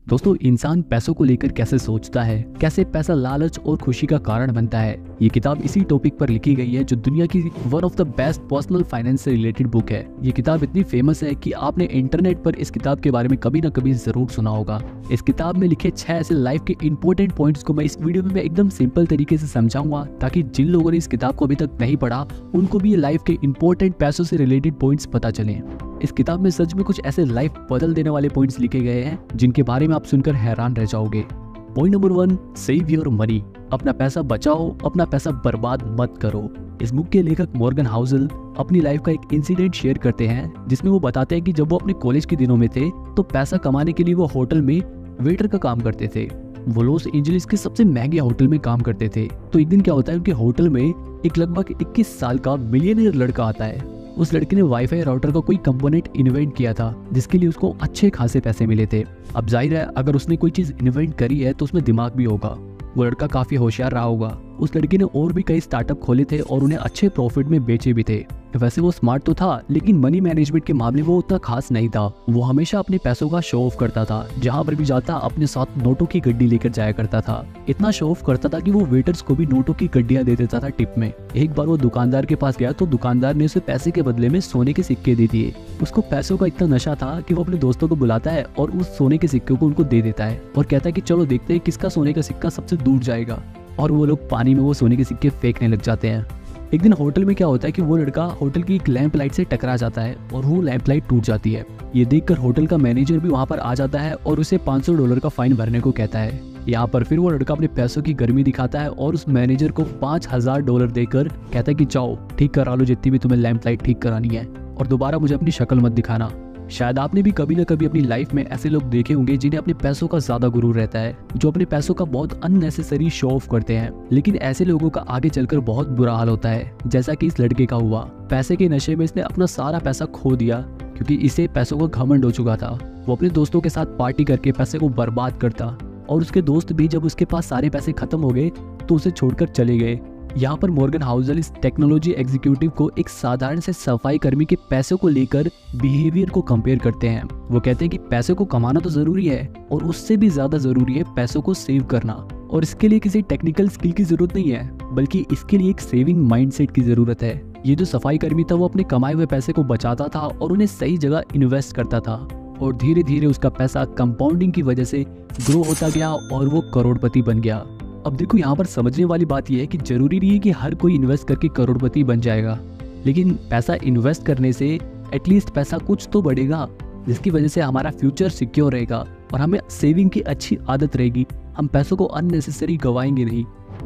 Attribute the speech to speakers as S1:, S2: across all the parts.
S1: दोस्तों, इंसान पैसों को लेकर कैसे सोचता है, कैसे पैसा लालच और खुशी का कारण बनता है, ये किताब इसी टॉपिक पर लिखी गई है जो दुनिया की one of the best personal finance से रिलेटेड बुक है। ये किताब इतनी फेमस है कि आपने इंटरनेट पर इस किताब के बारे में कभी ना कभी जरूर सुना होगा। इस किताब में लिखे 6 ऐसे लाइफ के इंपॉर्टेंट पॉइंट्स को मैं इस वीडियो में एकदम सिंपल तरीके से समझाऊंगा, ताकि जिन लोगों ने इस किताब को अभी तक नहीं पढ़ा उनको भी ये लाइफ के इंपॉर्टेंट पैसों से रिलेटेड पॉइंट्स पता चले। इस किताब में सच में कुछ ऐसे लाइफ बदल देने वाले पॉइंट्स लिखे गए हैं जिनके बारे में आप सुनकर हैरान रह जाओगे। Point number 1, save your money. अपना पैसा बचाओ, अपना पैसा बर्बाद मत करो। इस बुक के लेखक मॉर्गन हाउसल अपनी लाइफ का एक इंसिडेंट शेयर करते हैं जिसमें वो बताते हैं कि जब वो अपने कॉलेज के दिनों में थे तो पैसा कमाने के लिए वो होटल में वेटर का काम करते थे। वो लॉस एंजलिस के सबसे महंगे होटल में काम करते थे। तो एक दिन क्या होता है, उनके होटल में एक लगभग 21 साल का मिलियनेयर लड़का आता है। उस लड़के ने वाईफाई राउटर का कोई कंपोनेंट इन्वेंट किया था जिसके लिए उसको अच्छे खासे पैसे मिले थे। अब जाहिर है, अगर उसने कोई चीज इन्वेंट करी है तो उसमें दिमाग भी होगा। वो लड़का काफी होशियार रहा होगा। उस लड़के ने और भी कई स्टार्टअप खोले थे और उन्हें अच्छे प्रॉफिट में बेचे भी थे। वैसे वो स्मार्ट तो था, लेकिन मनी मैनेजमेंट के मामले में वो उतना खास नहीं था। वो हमेशा अपने पैसों का शो ऑफ करता था। जहां पर भी जाता अपने साथ नोटों की गड्डी लेकर जाया करता था। इतना शो ऑफ करता था कि वो वेटर्स को भी नोटों की गड्डियां दे देता था टिप में। एक बार वो दुकानदार के पास गया तो दुकानदार ने उसे पैसे के बदले में सोने के सिक्के दे दिए। उसको पैसों का इतना नशा था कि वो अपने दोस्तों को बुलाता है और उस सोने के सिक्के को उनको दे देता है और कहता है कि चलो देखते हैं किसका सोने का सिक्का सबसे दूर जाएगा। और वो लोग पानी में वो सोने के सिक्के फेंकने लग जाते हैं। एक दिन होटल में क्या होता है कि वो लड़का होटल की एक लैंप लाइट से टकरा जाता है और वो लैंप लाइट टूट जाती है। ये देखकर होटल का मैनेजर भी वहां पर आ जाता है और उसे $500 का फाइन भरने को कहता है। यहाँ पर फिर वो लड़का अपने पैसों की गर्मी दिखाता है और उस मैनेजर को $5000 देकर कहता है कि जाओ ठीक करा लो जितनी भी तुम्हें लैंप लाइट ठीक करानी है, और दोबारा मुझे अपनी शक्ल मत दिखाना। शायद आपने भी कभी न कभी अपनी लाइफ में ऐसे लोग देखे होंगे जिन्हें अपने पैसों का ज्यादा गुरूर रहता है, जो अपने पैसों का बहुत अननेसेसरी शो ऑफ करते हैं। लेकिन ऐसे लोगों का आगे चलकर बहुत बुरा हाल होता है, जैसा कि इस लड़के का हुआ। पैसे के नशे में इसने अपना सारा पैसा खो दिया क्योंकि इसे पैसों का घमंड हो चुका था। वो अपने दोस्तों के साथ पार्टी करके पैसे को बर्बाद करता और उसके दोस्त भी जब उसके पास सारे पैसे खत्म हो गए तो उसे छोड़कर चले गए। यहाँ पर मॉर्गन हाउसल इस टेक्नोलॉजी एग्जीक्यूटिव को एक साधारण से सफाई कर्मी के पैसों को लेकर बिहेवियर को कंपेयर करते हैं। वो कहते हैं कि पैसे को कमाना तो जरूरी है और उससे भी ज्यादा जरूरी है पैसों को सेव करना। और इसके लिए किसी टेक्निकल स्किल की जरूरत नहीं है, बल्कि इसके लिए एक सेविंग माइंडसेट की जरूरत है। ये जो सफाई कर्मी था वो अपने कमाए हुए पैसे को बचाता था और उन्हें सही जगह इन्वेस्ट करता था, और धीरे धीरे उसका पैसा कंपाउंडिंग की वजह से ग्रो होता गया और वो करोड़पति बन गया। अब देखो, यहाँ पर समझने वाली बात यह है कि जरूरी नहीं है कि हर कोई इन्वेस्ट करके करोड़पति बन जाएगा, लेकिन पैसा इन्वेस्ट करने से एटलीस्ट पैसा कुछ तो बढ़ेगा, जिसकी वजह से हमारा फ्यूचर सिक्योर रहेगा और हमें सेविंग की अच्छी आदत रहेगी। हम पैसों को अननेसेसरी गवाएंगे नहीं।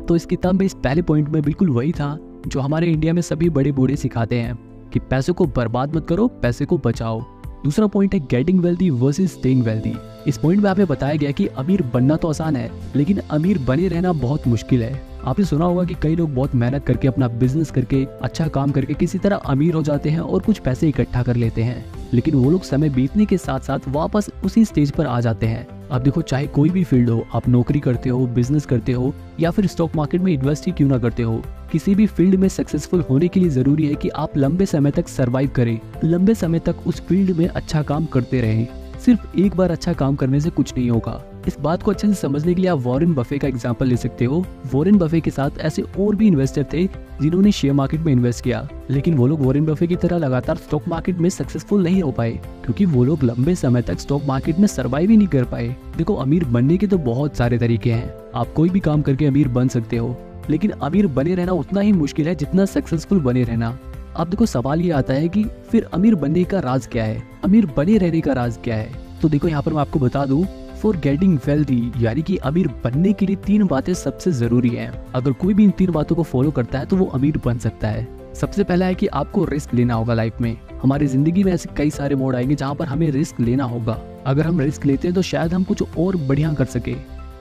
S1: तो इस किताब में इस पहले पॉइंट में बिल्कुल वही था जो हमारे इंडिया में सभी बड़े बूढ़े सिखाते हैं कि पैसों को बर्बाद मत करो, पैसे को बचाओ। दूसरा पॉइंट है getting wealthy versus staying wealthy. इस पॉइंट में हमें बताया गया कि अमीर बनना तो आसान है, लेकिन अमीर बने रहना बहुत मुश्किल है। आपने सुना होगा कि कई लोग बहुत मेहनत करके, अपना बिजनेस करके, अच्छा काम करके किसी तरह अमीर हो जाते हैं और कुछ पैसे इकट्ठा कर लेते हैं, लेकिन वो लोग समय बीतने के साथ साथ वापस उसी स्टेज पर आ जाते हैं। अब देखो, चाहे कोई भी फील्ड हो, आप नौकरी करते हो, बिजनेस करते हो या फिर स्टॉक मार्केट में इन्वेस्ट ही क्यों ना करते हो, किसी भी फील्ड में सक्सेसफुल होने के लिए जरूरी है कि आप लंबे समय तक सरवाइव करें, लंबे समय तक उस फील्ड में अच्छा काम करते रहें। सिर्फ एक बार अच्छा काम करने से कुछ नहीं होगा। इस बात को अच्छे से समझने के लिए आप वॉरेन बफे का एग्जांपल ले सकते हो। वॉरेन बफे के साथ ऐसे और भी इन्वेस्टर थे जिन्होंने शेयर मार्केट में इन्वेस्ट किया, लेकिन वो लोग वॉरेन बफे की तरह लगातार स्टॉक मार्केट में सक्सेसफुल नहीं हो पाए क्योंकि वो लोग लंबे समय तक स्टॉक मार्केट में सर्वाइव ही नहीं कर पाए। देखो, अमीर बनने के तो बहुत सारे तरीके हैं। आप कोई भी काम करके अमीर बन सकते हो, लेकिन अमीर बने रहना उतना ही मुश्किल है जितना सक्सेसफुल बने रहना। अब देखो, सवाल ये आता है कि फिर अमीर बनने का राज क्या है, अमीर बने रहने का राज क्या है। तो देखो, यहाँ पर मैं आपको बता दूं, फॉर गेटिंग वेल्दी यानी कि अमीर बनने के लिए 3 बातें सबसे जरूरी हैं। अगर कोई भी इन 3 बातों को फॉलो करता है तो वो अमीर बन सकता है। सबसे पहला है कि आपको रिस्क लेना होगा लाइफ में। हमारी जिंदगी में ऐसे कई सारे मोड़ आएंगे जहाँ पर हमें रिस्क लेना होगा। अगर हम रिस्क लेते हैं तो शायद हम कुछ और बढ़िया कर सके।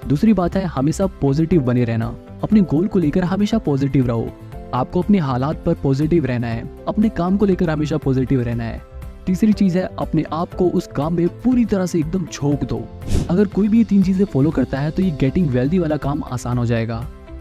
S1: दूसरी बात है हमेशा पॉजिटिव बने रहना। अपने गोल को लेकर हमेशा पॉजिटिव रहो। आपको अपने हालात पर पॉजिटिव रहना है, अपने काम को लेकर हमेशा पॉजिटिव रहना है। तीसरी चीज है अपने आप को उस काम में पूरी तरह से एकदम झोंक दो। अगर कोई भी ये 3 चीजें फॉलो करता है तो ये गेटिंग वेल्दी वाला काम आसान हो जाएगा।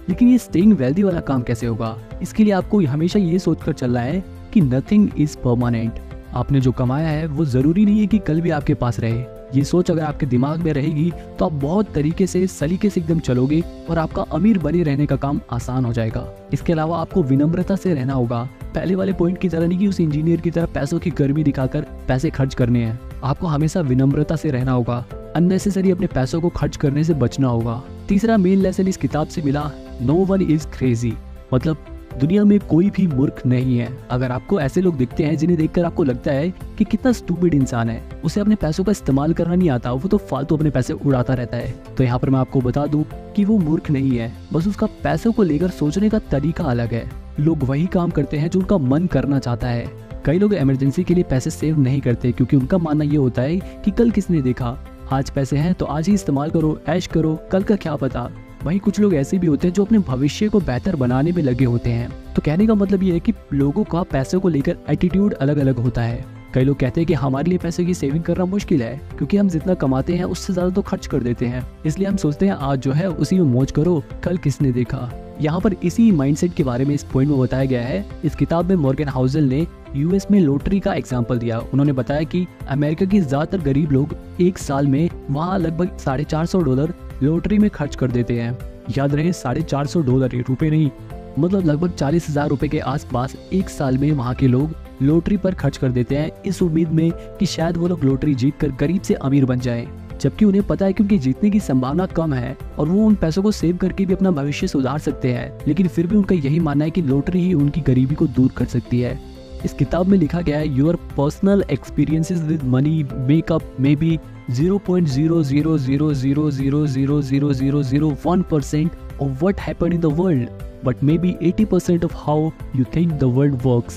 S1: लेकिन ये स्टेइंग वेल्दी वाला काम कैसे होगा? इसके लिए आपको हमेशा ये सोचकर चलना है कि नथिंग इज परमानेंट। आपने जो कमाया है वो जरूरी नहीं है कि कल भी आपके पास रहे। ये सोच अगर आपके दिमाग में रहेगी तो आप बहुत तरीके से सलीके से एकदम चलोगे और आपका अमीर बने रहने का काम आसान हो जाएगा। इसके अलावा आपको विनम्रता से रहना होगा। पहले वाले पॉइंट की तरह नहीं कि उस इंजीनियर की तरह पैसों की गर्मी दिखाकर पैसे खर्च करने हैं। आपको हमेशा विनम्रता से रहना होगा। अननेसेसरी अपने पैसों को खर्च करने से बचना होगा। तीसरा मेन लेसन इस किताब से मिला, नो वन इज क्रेजी, मतलब दुनिया में कोई भी मूर्ख नहीं है। अगर आपको ऐसे लोग दिखते हैं जिन्हें देखकर आपको लगता है कि कितना स्टूपिड इंसान है, उसे अपने पैसों का इस्तेमाल करना नहीं आता, वो तो फालतू अपने पैसे उड़ाता रहता है, तो यहाँ पर मैं आपको बता दूं कि वो मूर्ख नहीं है, बस उसका पैसों को लेकर सोचने का तरीका अलग है। लोग वही काम करते हैं जो उनका मन करना चाहता है। कई लोग इमरजेंसी के लिए पैसे सेव नहीं करते क्योंकि उनका मानना ये होता है कि कल किसने देखा, आज पैसे हैं तो आज ही इस्तेमाल करो, ऐश करो, कल का क्या पता। वहीं कुछ लोग ऐसे भी होते हैं जो अपने भविष्य को बेहतर बनाने में लगे होते हैं। तो कहने का मतलब ये है कि लोगों का पैसों को लेकर एटीट्यूड अलग अलग होता है। कई लोग कहते हैं कि हमारे लिए पैसे की सेविंग करना मुश्किल है क्योंकि हम जितना कमाते हैं उससे ज्यादा तो खर्च कर देते हैं, इसलिए हम सोचते हैं आज जो है उसी में मौज करो, कल किसने देखा। यहाँ पर इसी माइंडसेट के बारे में इस पॉइंट में बताया गया है। इस किताब में मॉर्गन हाउसल ने यूएस में लॉटरी का एग्जाम्पल दिया। उन्होंने बताया कि अमेरिका के ज्यादातर गरीब लोग एक साल में वहाँ लगभग $450 लॉटरी में खर्च कर देते हैं। याद रहे $450, रुपए नहीं, मतलब लगभग 40,000 रुपए के आसपास एक साल में वहाँ के लोग लॉटरी पर खर्च कर देते हैं, इस उम्मीद में कि शायद वो लोग लॉटरी जीतकर गरीब से अमीर बन जाएं। जबकि उन्हें पता है कि उनके जीतने की संभावना कम है और वो उन पैसों को सेव करके भी अपना भविष्य सुधार सकते हैं, लेकिन फिर भी उनका यही मानना है कि लॉटरी ही उनकी गरीबी को दूर कर सकती है। इस किताब में लिखा गया है, your personal experiences with money make up may be 0.00000000001% of what happened in the world, but maybe 80% of how you think the world works.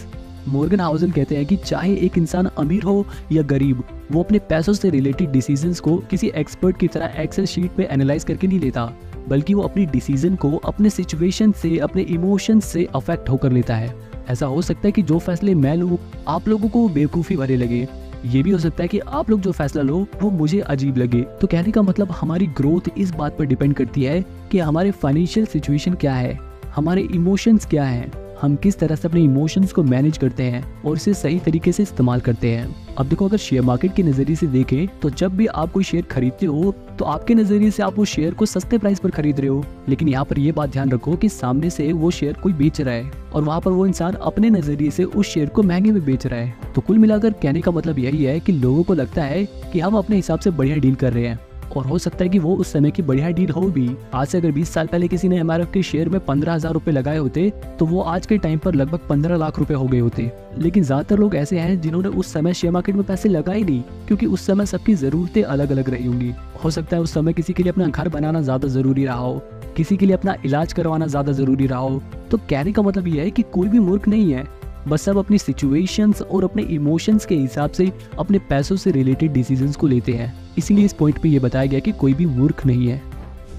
S1: Morgan Housel कहते हैं कि चाहे एक इंसान अमीर हो या गरीब, वो अपने पैसों से रिलेटेड डिसीजंस को किसी एक्सपर्ट की तरह एक्सेल शीट पे एनालाइज करके नहीं लेता, बल्कि वो अपनी डिसीजन को अपने सिचुएशन से, अपने इमोशंस से अफेक्ट होकर लेता है। ऐसा हो सकता है कि जो फैसले मैं लूँ आप लोगों को बेवकूफ़ी भरे लगे, ये भी हो सकता है कि आप लोग जो फैसला लो वो मुझे अजीब लगे। तो कहने का मतलब हमारी ग्रोथ इस बात पर डिपेंड करती है कि हमारे फाइनेंशियल सिचुएशन क्या है, हमारे इमोशंस क्या हैं, हम किस तरह से अपने इमोशंस को मैनेज करते हैं और इसे सही तरीके से इस्तेमाल करते हैं। अब देखो, अगर शेयर मार्केट के नजरिए से देखें तो जब भी आप कोई शेयर खरीदते हो तो आपके नजरिए से आप वो शेयर को सस्ते प्राइस पर खरीद रहे हो, लेकिन यहाँ पर ये बात ध्यान रखो कि सामने से वो शेयर कोई बेच रहा है और वहाँ पर वो इंसान अपने नजरिए से उस शेयर को महंगे में बेच रहा है। तो कुल मिलाकर कहने का मतलब यही है कि लोगों को लगता है कि हम अपने हिसाब से बढ़िया डील कर रहे हैं, और हो सकता है कि वो उस समय की बढ़िया डील हो भी। आज से अगर 20 साल पहले किसी ने एमआरएफ के शेयर में 15,000 रुपए लगाए होते तो वो आज के टाइम पर लगभग 15 लाख रुपए हो गए होते। लेकिन ज्यादातर लोग ऐसे हैं जिन्होंने उस समय शेयर मार्केट में पैसे लगाए नहीं, क्योंकि उस समय सबकी जरूरतें अलग अलग रही होंगी। हो सकता है उस समय किसी के लिए अपना घर बनाना ज्यादा जरूरी रहा हो, किसी के लिए अपना इलाज करवाना ज्यादा जरूरी रहा हो। तो कहने का मतलब यह है कि कोई भी मूर्ख नहीं है, बस सब अपनी सिचुएशंस और अपने इमोशंस के हिसाब से अपने पैसों से रिलेटेड डिसीजंस को लेते हैं। इसीलिए इस पॉइंट पे ये बताया गया कि कोई भी मूर्ख नहीं है।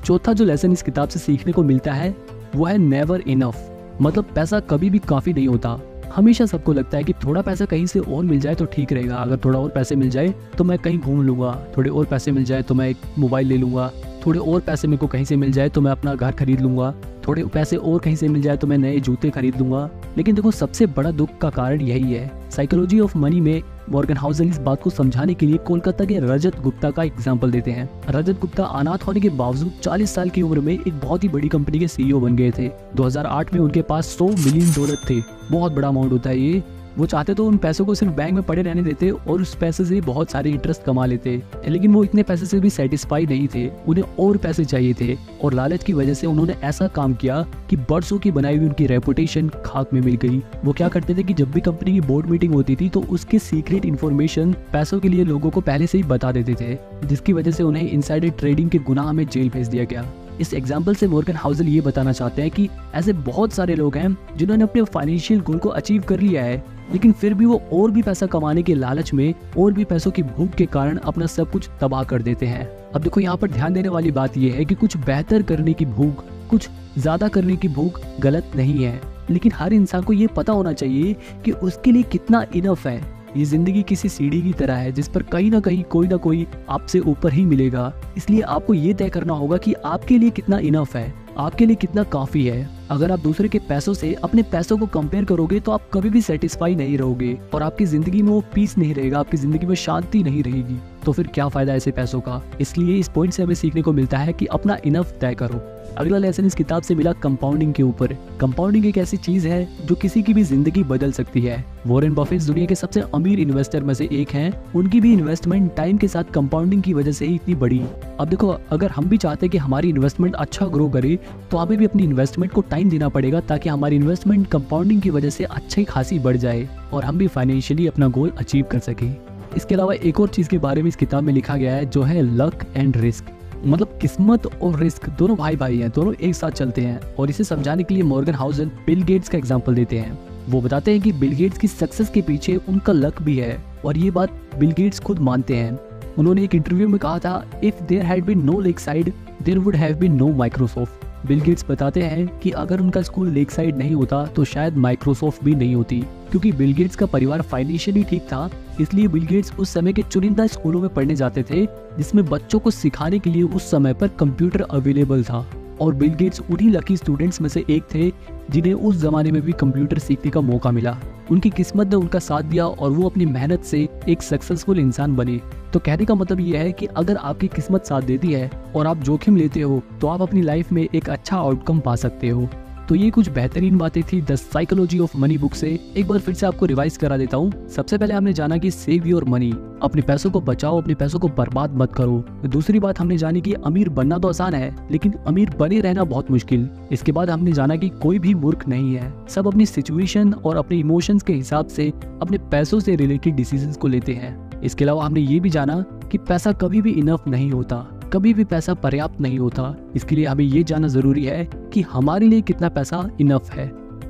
S1: चौथा जो लेसन इस किताब से सीखने को मिलता है वो है नेवर इनफ, मतलब पैसा कभी भी काफी नहीं होता। हमेशा सबको लगता है कि थोड़ा पैसा कहीं से और मिल जाए तो ठीक रहेगा, अगर थोड़ा और पैसे मिल जाए तो मैं कहीं घूम लूंगा, थोड़े और पैसे मिल जाए तो मैं एक मोबाइल ले लूंगा, थोड़े और पैसे मेरे को कहीं से मिल जाए तो मैं अपना घर खरीद लूंगा, थोड़े पैसे और कहीं से मिल जाए तो मैं नए जूते खरीद लूंगा। लेकिन देखो, सबसे बड़ा दुख का कारण यही है। साइकोलॉजी ऑफ मनी में मॉर्गन हाउसल इस बात को समझाने के लिए कोलकाता के रजत गुप्ता का एग्जाम्पल देते हैं। रजत गुप्ता अनाथ होने के बावजूद 40 साल की उम्र में एक बहुत ही बड़ी कंपनी के सीईओ बन गए थे। 2008 में उनके पास $100 मिलियन थे, बहुत बड़ा अमाउंट होता है ये। वो चाहते तो उन पैसों को सिर्फ बैंक में पड़े रहने देते और उस पैसे से बहुत सारे इंटरेस्ट कमा लेते, लेकिन वो इतने पैसे से भी सेटिस्फाई नहीं थे, उन्हें और पैसे चाहिए थे। और लालच की वजह से उन्होंने ऐसा काम किया कि बरसों की बनाई हुई उनकी रेपुटेशन खाक में मिल गई। वो क्या करते थे कि जब भी कंपनी की बोर्ड मीटिंग होती थी तो उसके सीक्रेट इन्फॉर्मेशन पैसों के लिए लोगों को पहले से ही बता देते थे, जिसकी वजह से उन्हें इनसाइडर ट्रेडिंग के गुनाह में जेल भेज दिया गया। इस एग्जाम्पल से मॉर्गन हाउसल ये बताना चाहते हैं कि ऐसे बहुत सारे लोग हैं जिन्होंने अपने फाइनेंशियल गोल को अचीव कर लिया है, लेकिन फिर भी वो और भी पैसा कमाने के लालच में और भी पैसों की भूख के कारण अपना सब कुछ तबाह कर देते हैं। अब देखो, यहाँ पर ध्यान देने वाली बात यह है कि कुछ बेहतर करने की भूख, कुछ ज्यादा करने की भूख गलत नहीं है, लेकिन हर इंसान को ये पता होना चाहिए कि उसके लिए कितना इनफ है। ये जिंदगी किसी सीढ़ी की तरह है जिस पर कहीं ना कहीं कोई ना कोई आपसे ऊपर ही मिलेगा, इसलिए आपको ये तय करना होगा कि आपके लिए कितना इनफ है, आपके लिए कितना काफी है। अगर आप दूसरे के पैसों से अपने पैसों को कंपेयर करोगे तो आप कभी भी सेटिस्फाई नहीं रहोगे और आपकी जिंदगी में वो पीस नहीं रहेगा, आपकी जिंदगी में शांति नहीं रहेगी। तो फिर क्या फायदा ऐसे पैसों का। इसलिए इस पॉइंट से हमें सीखने को मिलता है कि अपना इनफ तय करो। अगला लेसन इस किताब से मिला कंपाउंडिंग के ऊपर। कंपाउंडिंग एक ऐसी चीज है जो किसी की भी जिंदगी बदल सकती है। वॉरेन बफेट दुनिया के सबसे अमीर इन्वेस्टर में से एक हैं। उनकी भी इन्वेस्टमेंट टाइम के साथ कंपाउंडिंग की वजह से ही इतनी बड़ी। अब देखो, अगर हम भी चाहते हैं कि हमारी इन्वेस्टमेंट अच्छा ग्रो करे तो हमें भी अपनी इन्वेस्टमेंट को टाइम देना पड़ेगा, ताकि हमारी इन्वेस्टमेंट कंपाउंडिंग की वजह से अच्छी खासी बढ़ जाए और हम भी फाइनेंशियली अपना गोल अचीव कर सके। इसके अलावा एक और चीज के बारे में इस किताब में लिखा गया है, जो है लक एंड रिस्क। मतलब किस्मत और रिस्क दोनों भाई भाई हैं, दोनों एक साथ चलते हैं। और इसे समझाने के लिए मॉर्गन हाउसेन बिल गेट्स का एग्जांपल देते हैं। वो बताते हैं कि बिल गेट्स की सक्सेस के पीछे उनका लक भी है, और ये बात बिल गेट्स खुद मानते हैं। उन्होंने एक इंटरव्यू में कहा था, if there had been no Lakeside there would have been no Microsoft. Bill Gates बताते हैं कि अगर उनका स्कूल लेक साइड नहीं होता तो शायद माइक्रोसॉफ्ट भी नहीं होती, क्योंकि बिल गेट्स का परिवार फाइनेंशियली ठीक था। इसलिए बिल गेट्स उस समय के चुनिंदा स्कूलों में पढ़ने जाते थे जिसमें बच्चों को सिखाने के लिए उस समय पर कंप्यूटर अवेलेबल था। और बिल गेट्स उन्हीं लकी स्टूडेंट्स में से एक थे जिन्हें उस जमाने में भी कंप्यूटर सीखने का मौका मिला। उनकी किस्मत ने उनका साथ दिया और वो अपनी मेहनत से एक सक्सेसफुल इंसान बने। तो कहने का मतलब ये है कि अगर आपकी किस्मत साथ देती है और आप जोखिम लेते हो तो आप अपनी लाइफ में एक अच्छा आउटकम पा सकते हो। तो ये कुछ बेहतरीन बातें थी the psychology of money book से। एक बार फिर से आपको रिवाइज करा देता हूँ। सबसे पहले हमने जाना कि सेव योर मनी, अपने पैसों को बचाओ, अपने पैसों को बर्बाद मत करो। दूसरी बात हमने जानी कि अमीर बनना तो आसान है, लेकिन अमीर बने रहना बहुत मुश्किल। इसके बाद हमने जाना कि कोई भी मूर्ख नहीं है, सब अपनी सिचुएशन और अपने इमोशंस के हिसाब से अपने पैसों से रिलेटेड डिसीजंस को लेते हैं। इसके अलावा हमने ये भी जाना कि पैसा कभी भी इनफ नहीं होता, कभी भी पैसा पर्याप्त नहीं होता। इसके लिए हमें ये जानना जरूरी है कि हमारे लिए कितना पैसा इनफ है।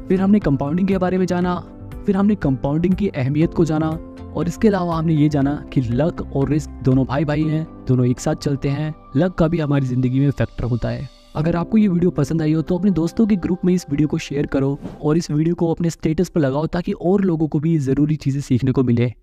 S1: फिर हमने कंपाउंडिंग के बारे में जाना, फिर हमने कंपाउंडिंग की अहमियत को जाना, और इसके अलावा हमने ये जाना कि लक और रिस्क दोनों भाई भाई हैं, दोनों एक साथ चलते हैं। लक का भी हमारी जिंदगी में फैक्टर होता है। अगर आपको ये वीडियो पसंद आई हो तो अपने दोस्तों के ग्रुप में इस वीडियो को शेयर करो और इस वीडियो को अपने स्टेटस पर लगाओ, ताकि और लोगों को भी ज़रूरी चीज़ें सीखने को मिले।